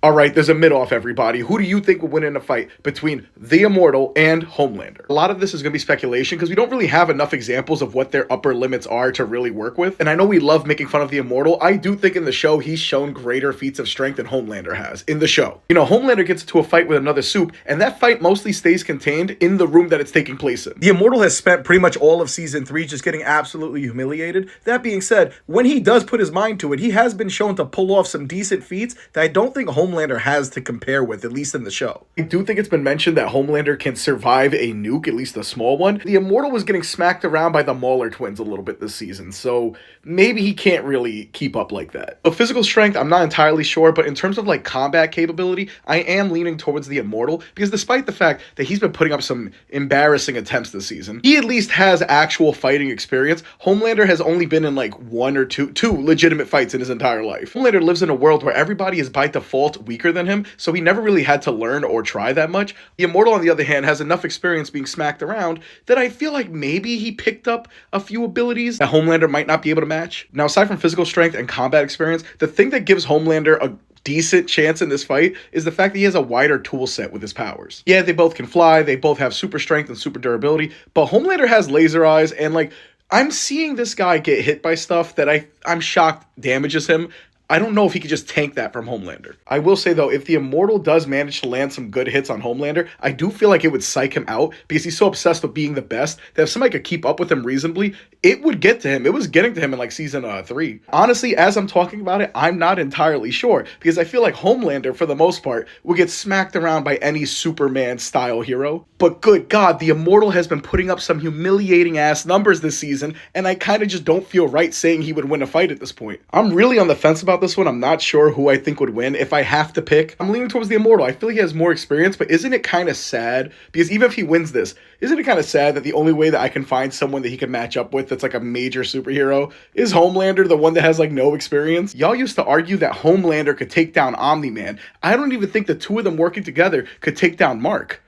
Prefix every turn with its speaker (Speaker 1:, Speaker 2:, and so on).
Speaker 1: All right, there's a mid-off, everybody. Who do you think will win in a fight between the Immortal and Homelander? A lot of this is going to be speculation because we don't really have enough examples of what their upper limits are to really work with. And I know we love making fun of the Immortal. I do think in the show he's shown greater feats of strength than Homelander has in the show. You know, Homelander gets into a fight with another soup, and that fight mostly stays contained in the room that it's taking place in. The Immortal has spent pretty much all of season 3 just getting absolutely humiliated. That being said, when he does put his mind to it, he has been shown to pull off some decent feats that I don't think Homelander has to compare with, at least in the show. I do think it's been mentioned that Homelander can survive a nuke, at least a small one. The Immortal was getting smacked around by the Mauler twins a little bit this season, so maybe he can't really keep up like that. But physical strength, I'm not entirely sure, but in terms of like combat capability, I am leaning towards the Immortal, because despite the fact that he's been putting up some embarrassing attempts this season, he at least has actual fighting experience. Homelander has only been in like one or two legitimate fights in his entire life. Homelander lives in a world where everybody is by default weaker than him, so he never really had to learn or try that much. The Immortal, on the other hand, has enough experience being smacked around that I feel like maybe he picked up a few abilities that Homelander might not be able to match. Now, aside from physical strength and combat experience, the thing that gives Homelander a decent chance in this fight is the fact that he has a wider tool set with his powers. Yeah, they both can fly, they both have super strength and super durability, but Homelander has laser eyes, and like, I'm seeing this guy get hit by stuff that I'm shocked damages him. I don't know if he could just tank that from Homelander. I will say, though, if the Immortal does manage to land some good hits on Homelander, I do feel like it would psych him out because he's so obsessed with being the best that if somebody could keep up with him reasonably, it would get to him. It was getting to him in like season 3. Honestly, as I'm talking about it, I'm not entirely sure because I feel like Homelander, for the most part, would get smacked around by any Superman-style hero. But good God, the Immortal has been putting up some humiliating-ass numbers this season, and I kind of just don't feel right saying he would win a fight at this point. I'm really on the fence about this one. I'm not sure who I think would win. If I have to pick, I'm leaning towards the Immortal. I feel like he has more experience, but isn't it kind of sad? Because even if he wins this, isn't it kind of sad that the only way that I can find someone that he can match up with that's like a major superhero is Homelander, the one that has like no experience? Y'all used to argue that Homelander could take down Omni-Man. I don't even think the two of them working together could take down Mark.